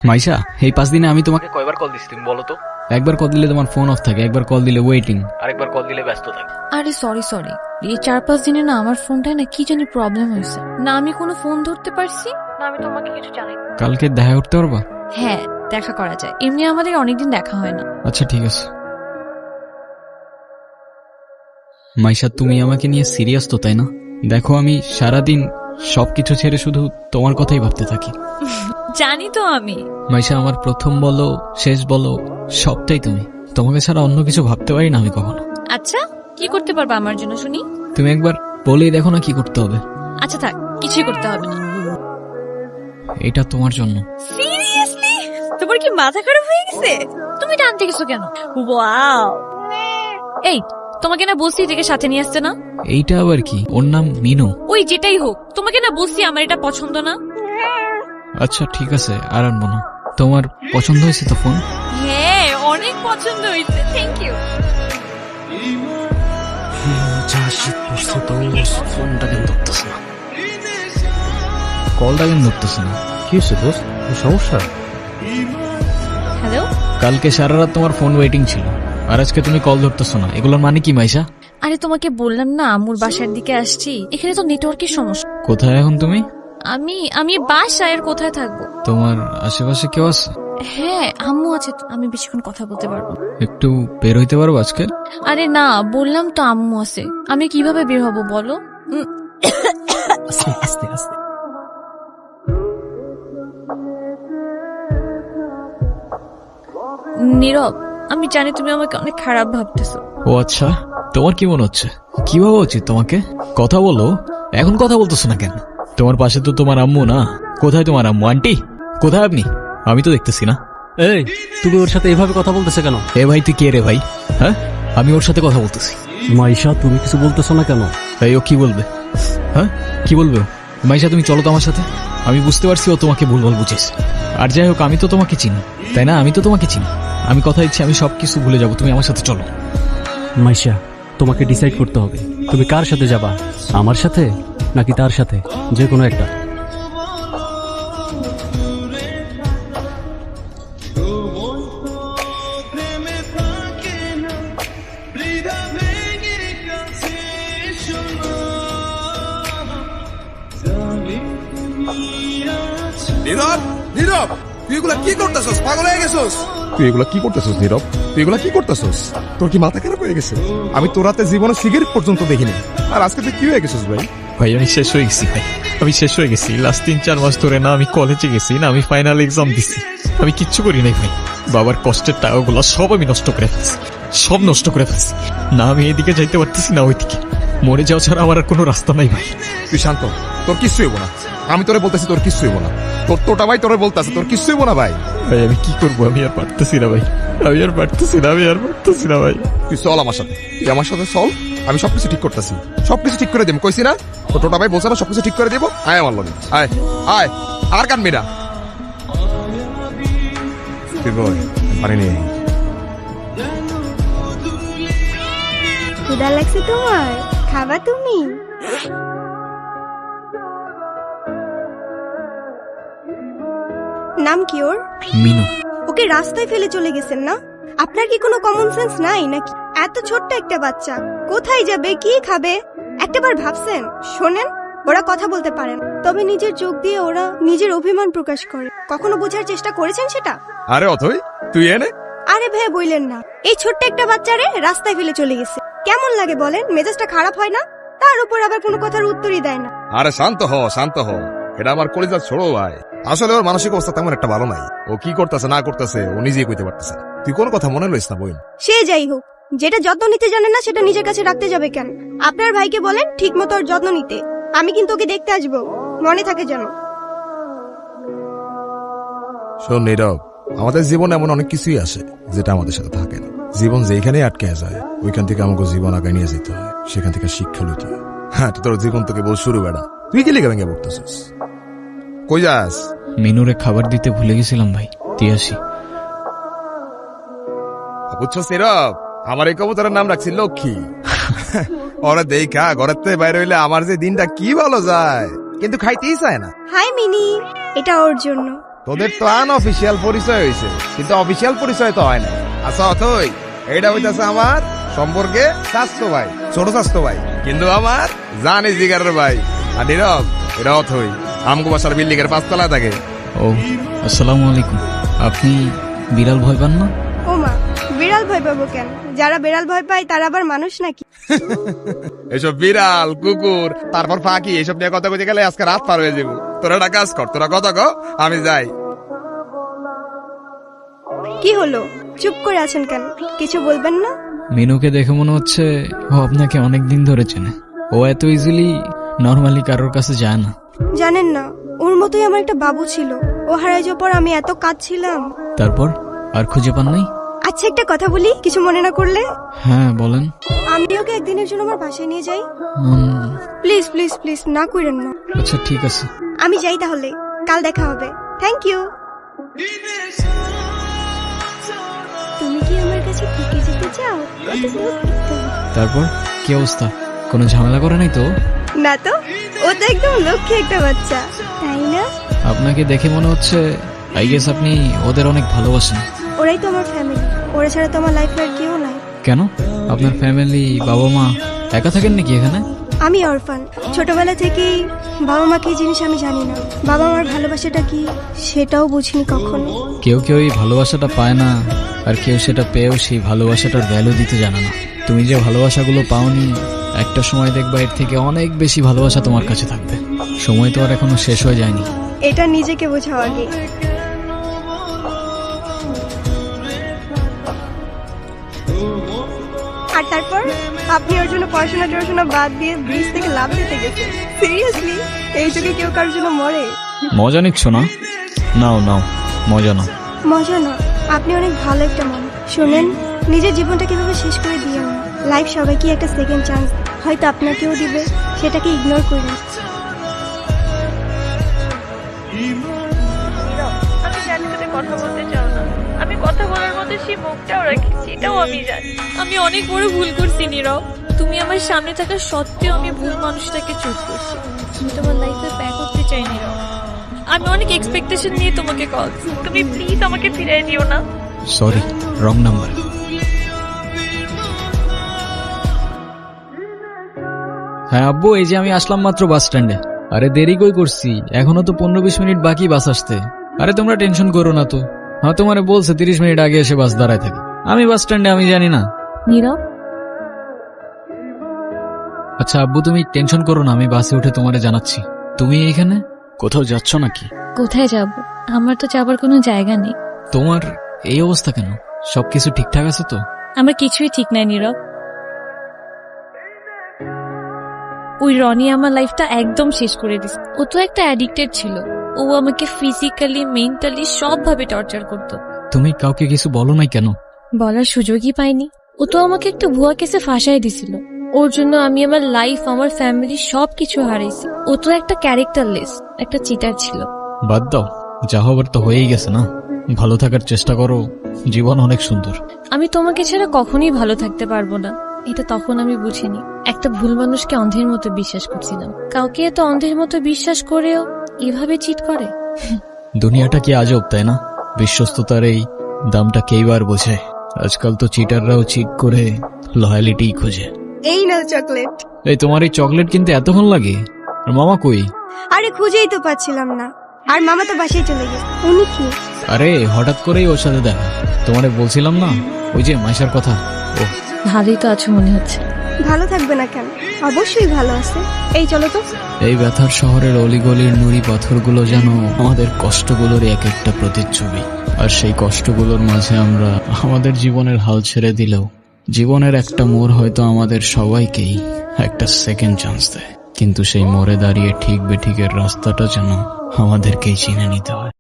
মাইশা, এই 5 দিনে আমি তোমাকে কয়বার কল দিছি তুমি বলো তো? একবার কল দিলে তোমার ফোন অফ থাকে, একবার কল দিলে ওয়েটিং, আরেকবার কল দিলে ব্যস্ত থাকে। আরে সরি এই 4-5 দিনে না আমার ফোনটায় না কি জানি প্রবলেম হয়েছে, না আমি কোনো ফোন ধরতে পারছি না আমি তোমাকে কিছু জানাই। কালকে দেখা করতে পারবা? হ্যাঁ দেখা করা যায়, এমনি আমাদের অনেকদিন দেখা হয় না। আচ্ছা ঠিক আছে। মাইশা, তুমি আমাকে নিয়ে সিরিয়াস তো তাই না? দেখো আমি সারাদিন সবকিছু ছেড়ে শুধু তোমার কথাই ভাবতে থাকি। জানি তো আমি। মাইশা, আমার প্রথম বলো শেষ বলো সবটাই তুমি। তোমাকে ছাড়া অন্য কিছু ভাবতে পারি না আমি কখনো। আচ্ছা কি করতে পারবা আমার জন্য শুনি? তুমি একবার বলেই দেখো না কি করতে হবে। আচ্ছা থাক, কিছুই করতে হবে না। এটা তোমার জন্য। সিরিয়াসলি? তোমার কি মাথা খারাপ হয়ে গেছে? তুমি টানতে গেছো কেন? ওয়াও, এই তোমাকে না বলছি এটাকে সাথে নিয়ে আসতে না। এইটা আবার কি? ওর নাম মিনু। ওই যেটাই হোক, তোমাকে না বলছি আমার এটা পছন্দ না। আচ্ছা ঠিক আছে, আর আনবো না। তোমার পছন্দ হয়েছে তো ফোন? হ্যাঁ অনেক পছন্দ হয়েছে, থ্যাংক ইউ। ফোনটা কেন ধরতেছে না? কলটা কেন ধরতেছে না? কি হচ্ছে দোস্ত, সমস্যা? হ্যালো। কালকে সারা রাত তোমার ফোন ওয়েটিং ছিল, আর আজকে তুমি কল ধরতেছো না, এগুলোর মানে কি মাইশা? আরে তোমাকে বললাম না আম্মুর বাসার দিকে আসছি, এখানে তো নেটওয়ার্কের সমস্যা। কোথায় এখন তুমি? আমি বাসায়, আর কোথায় থাকবো? তোমার আশেপাশে কেউ আছে? হ্যাঁ আম্মু আছে, আমি বেশিক্ষণ কথা বলতে পারবো। একটু বের হইতে পারবো আজকে? আরে না, বললাম তো আম্মু আছে, আমি কিভাবে বের হব বলো? আস্তে আস্তে। নীরব, আমি জানি তুমি আমাকে অনেক খারাপ ভাবতেছো। ও আচ্ছা, তোমার কি মনে হচ্ছে? কি ভাবা উচিত তোমাকে? কথা বলো। এখন কথা বলতেছো না কেন? তোমার পাশে তো তোমার আম্মু না। কোথায় তোমার আম্মু? আন্টি কোথায় আপনি? আমি তো দেখতেছি না। এই তুমি ওর সাথে এভাবে কথা বলতেছে কেন? এ ভাই তুই কে রে ভাই? হ্যাঁ, আমি ওর সাথে কথা বলতেছি। মাইশা তুমি কিছু বলতেছো না কেন? এই ও কি বলবে? হ্যাঁ কি বলবে ও? মাইশা তুমি চলো তো আমার সাথে। আমি বুঝতে পারছি ও তোমাকে ভুলভাল বুঝেছে। আর যাই হোক, আমি তো তোমাকে চিনি তাই না? আমি তো তোমাকে চিনি। আমি কথা দিচ্ছি আমি সবকিছু ভুলে যাবো, তুমি আমার সাথে চলো। মাইশা তোমাকে ডিসাইড করতে হবে, তুমি কার সাথে যাবা, আমার সাথে নাকি তার সাথে, যে কোনো একটা। নীরব, নীরব, তুই এগুলা কি করতেছস? পাগল হয়ে গেছস? তুই এগুলা কি করতেছস নীরব? তুই এগুলা কি করতেছস? তোর কি মাথা খারাপ হয়ে গেছে? আমি তোর রাতে জীবনে সিগারেট পর্যন্ত দেখিনি, আর আজকে তুই কি হয়ে গেছিস ভাই? ভাই আমি শেষ হয়ে গেছি ভাই, আমি শেষ হয়ে গেছি। লাস্ট 3-4 মাস ধরে না আমি কলেজে গেছি, না আমি ফাইনাল এক্সাম দিছি, আমি কিচ্ছু করি নাই ভাই। বাবার কষ্টের টাকাগুলো সব আমি নষ্ট করে ফেলছি, সব নষ্ট করে ফেলছি। না আমি এদিকে যাইতে পারতেছি না ওইদিকে। মরে যাওয়া ছাড়া আমার আর কোনো রাস্তা নাই ভাই। তুই শান্ত, তোর কিচ্ছু হইব না। আমি তোরে বলতেছি তোর কিচ্ছু হইব না। তোর তোটা ভাই তোরে বলতেছে তোর কিচ্ছু হইব না ভাই। ভাই আমি কি করবো? আমি আর পারতেছি না ভাই, আমি আর পারতেছি না, আমি আর পারতেছি না ভাই। তুই চল আমার সাথে, তুই আমার সাথে চল, আমি সবকিছু ঠিক করতেছি, সবকিছু ঠিক করে দেব। কইছি না তোর টোটা ভাই বলছে না সবকিছু ঠিক করে দেবো। আয় আমার লগে, আয় আয়, আর কানবি না। তুই বল পারিনি। ক্ষুধা লাগছে তোমার? খাবা তুমি? নাম কি ওর? মিনু। ওকে রাস্তায় ফেলে চলে গেছেন না? আপনার কি কোনো কমন সেন্স নাই নাকি? এত ছোট্ট একটা বাচ্চা কোথায় যাবে, কি খাবে, একটাবার ভাবছেন? শোনেন, ওরা কথা বলতে পারেন, তবে নিজের চোখ দিয়ে ওরা নিজের অভিমান প্রকাশ করে। কখনো বোঝার চেষ্টা করেছেন সেটা? আরে অথই তুই এনে। আরে ভাই বললেন না, এই ছোট্ট একটা বাচ্চারে রাস্তায় ফেলে চলে গেছে। কেমন লাগে বলেন? মেজাজটা খারাপ হয় না? তার উপর আবার কোনো কথার উত্তরই দেয় না। আরে শান্ত হ, শান্ত হ। এটা আমার কলিজার ছোড়ো ভাই। আসলে ওর মানসিক অবস্থা তেমন একটা ভালো নাই। ও কি করতেছে না করতেছে ও নিজেই কইতে পারতেছে না। তুই কোন কথা মনে লইস না বোন। সে যাই হোক, যেটা যত্ন নিতে জানে না সেটা নিজের কাছে রাখতে যাবে কেন? আপনার ভাইকে বলেন ঠিক মতো ওর যত্ন নিতে। আমি কিন্তু ওকে দেখতে আসবো, মনে থাকে যেন। শোন নীরব, আমাদের জীবনে এমন অনেক কিছুই আসে যেটা আমাদের সাথে থাকে না। জীবন যেখানে আটকে যায় ওইখান থেকে আমাকে জীবন আগায় নিয়ে যেতে হয়, সেখান থেকে শিক্ষা লইতে হয়। হ্যাঁ তোর জীবন তোকে বল শুরু বেড়া। তুই কি লিখে ভেঙে পড়তেছিস? কই যাস? মিনুরে খাবার দিতে ভুলে গেছিলাম ভাই, দিয়ে আসি। বুঝছো নীরব, আমার এই কবুতরের নাম রাখছি লক্ষ্মী। ওরা দেখা ঘরের থেকে বাইরে হইলে আমার যে দিনটা কি ভালো যায়, কিন্তু খাইতেই চায় না। হাই মিনি, এটা ওর জন্য। তোদের তো আনঅফিসিয়াল পরিচয় হয়েছে, কিন্তু অফিসিয়াল পরিচয় তো হয় না। আচ্ছা অথই, এইটা হইতাছে আমার সম্পর্কে স্বাস্থ্য ভাই, ছোট স্বাস্থ্য ভাই, কিন্তু আমার জানি জিগারের ভাই। আর নীরব, এটা অথই আমগো বাসার বিল্ডিং এর 5 তলায় থাকে। ও আসসালামু আলাইকুম। আপনি বিড়াল ভয় পান না? ও মা, বিড়াল ভয় পাবো কেন? যারা বিড়াল ভয় পায় তারা আবার মানুষ নাকি? এসব বিড়াল, কুকুর, তারপর পাখি, এসব নিয়ে কথা কইতে গেলে আজকে রাত পার হয়ে যাবো। তোরা একটা কাজ কর, তোরা কথা কও, আমি যাই। কি হলো, চুপ করে আছেন কেন? কিছু বলবেন না? মিনুকে দেখে মনে হচ্ছে ও আপনাকে অনেক দিন ধরে চেনে। ও এত ইজিলি নর্মালি কারোর কাছে যায় না। জানেন না, ওর মতোই আমার একটা বাবু ছিল। ও হারাই যাওয়ার পর আমি এত কাঁদছিলাম। তারপর আর খুঁজে পান নাই? আচ্ছা একটা কথা বলি, কিছু মনে না করলে? হ্যাঁ বলেন। আমি ওকে একদিনের জন্য আমার বাসায় নিয়ে যাই। উম, প্লিজ প্লিজ প্লিজ, না করেন না। আচ্ছা ঠিক আছে। আমি যাই তাহলে, কাল দেখা হবে। Thank you. তুমি কি আমার কাছে থেকে যেতে চাও? কত বহুত দেখতে হবে। তারপর কি অবস্থা? কোনো ঝামেলা করে নাই তো? না তো, ও তো একদম লক্ষ্মী একটা বাচ্চা, তাই না? আপনাকে দেখে মনে হচ্ছে আই গেস আপনি ওদের অনেক ভালোবাসেন। ওরাই তো আমার ফ্যামিলি, ওরা ছাড়া তো আমার লাইফে আর কেউ নাই। কেন? আপনার ফ্যামিলি, বাবা মা একা থাকেন নাকি এখানে? আমি অরফান, ছোটবেলা থেকেই বাবা মা কি জিনিস আমি জানি না। বাবা মার ভালোবাসাটা কি সেটাও বুঝিনি কখনো। কেউ কেউ এই ভালোবাসাটা পায় না, আর কেউ সেটা পেয়েও সেই ভালোবাসাটার ভ্যালু দিতে জানে না। তুমি যে ভালোবাসাগুলো পাওনি, একটা সময় দেখবা এর থেকে অনেক বেশি ভালোবাসা তোমার কাছে থাকবে। সময় তো আর এখনো শেষ হয়ে যায়নি। এটা নিজেকে বোঝাও আগে। আর তারপর আপনি ওর জন্য পড়াশোনা বাদ দিয়ে ব্রিজ থেকে লাফ দিতে গেছেন। সিরিয়াসলি, এই যুগে কেউ কারোর জন্য মরে? মজা নিচ্ছ না? নাও নাও, মজা নাও। মজা না, আপনি অনেক ভালো একটা মানুষ। শুনেন, নিজের জীবনটা কিভাবে শেষ করে দিয়েন না। লাইফ সবাইকে একটা সেকেন্ড চান্স, হয়তো আপনাকেও দিবে, সেটাকে ইগনোর করুন। আমি জানি তুমি কথা বলতে চাও না, আমি কথা বলার মতো সেই মুখটাও রাখছি, এটাও আমি জানি। আমি অনেক বড় ভুল করছি নীরব। তুমি আমার সামনে থাকা সত্ত্বেও আমি ভুল মানুষটাকে চুজ করছি। আমি তোমার লাইফে ব্যাক করতে চাই নীরব। আমি অনেক এক্সপেকটেশন নিয়ে তোমাকে কল। তুমি প্লিজ আমাকে ফিরিয়ে দিও না। Sorry, wrong number. হ্যাঁ আব্বু, এই যে আমি আসলাম মাত্র বাস স্ট্যান্ডে। আরে দেরি কই করছি, এখনো তো 15-20 মিনিট বাকি বাস আসতে। আরে তোমরা টেনশন করো না তো। হ্যাঁ তোমারে বলছে 30 মিনিট আগে এসে বাস দাঁড়ায় থাকে। আমি বাস স্ট্যান্ডে, আমি জানি না। নীরব, আচ্ছা আব্বু তুমি টেনশন করো না, আমি বাসে উঠে তোমারে জানাচ্ছি। তুমি এখানে কোথাও যাচ্ছ নাকি? কোথায় যাব? আমার তো যাবার কোনো জায়গা নেই। তোমার এই অবস্থা কেন? সবকিছু ঠিকঠাক আছে তো? আমার কিছুই ঠিক নাই নীরব। ওই রনি আমার লাইফটা একদম শেষ করে দিছে। ও তো একটা অ্যাডিক্টেড ছিল। ও আমাকে ফিজিক্যালি, মেন্টালি সবভাবে টর্চার করতো। তুমি কাউকে কিছু বলো নাই কেন? বলার সুযোগই পাইনি। ও তো আমাকে একটা ভুয়া কেসে ফাঁসাই দিছিল। ওর জন্য আমি আমার লাইফ, আমার ফ্যামিলি সবকিছু হারাইছি। ও তো একটা ক্যারেক্টারলেস, একটা চিটার ছিল। বাদ দাও, যা হবার তো হয়েই গেছে না। ভালো থাকার চেষ্টা করো, জীবন অনেক সুন্দর। আমি তোমাকে ছাড়া কখনোই ভালো থাকতে পারবো না, এটা তখন আমি বুঝিনি। একটা ভুল মানুষকে অন্ধের মতো বিশ্বাস করছিলাম। কাউকে এত অন্ধের মতো বিশ্বাস করেও এভাবে চিট করে। দুনিয়াটা কি আজব, তাই না? বিশ্বস্ততার এই দামটা কেইবার বোঝে। আজকাল তো চিটাররাও চিট করে লয়ালিটি খোঁজে। এই নাও চকলেট। এই তোমার এই চকলেট কিনতে এতক্ষণ লাগে? আর মামা কই? আরে খুঁজেই তো পাচ্ছিলাম না, আর মামা তো বাসায় চলে গেছে। উনি কি? আরে হঠাৎ করেই ওর সাথে দেখা। তোমারে বলছিলাম না ওই যে মাইশার কথা। ও ভালোই তো আছো মনে হচ্ছে। ভালো থাকবে না কেন? অবশ্যই ভালো আছে। এই চলো তো। এই ব্যথার শহরের অলিগলির নুড়ি পাথরগুলো যেন আমাদের কষ্টগুলোর এক একটা প্রতিচ্ছবি। আর সেই কষ্টগুলোর মাঝে আমরা আমাদের জীবনের হাল ছেড়ে দিলেও জীবনের একটা মোড় হয়তো আমাদের সবাইকেই একটা সেকেন্ড চান্স দেয়। কিন্তু সেই মোড়ে দাঁড়িয়ে ঠিক বেঠিকের রাস্তাটা যেন আমাদেরকেই চিনে নিতে হয়।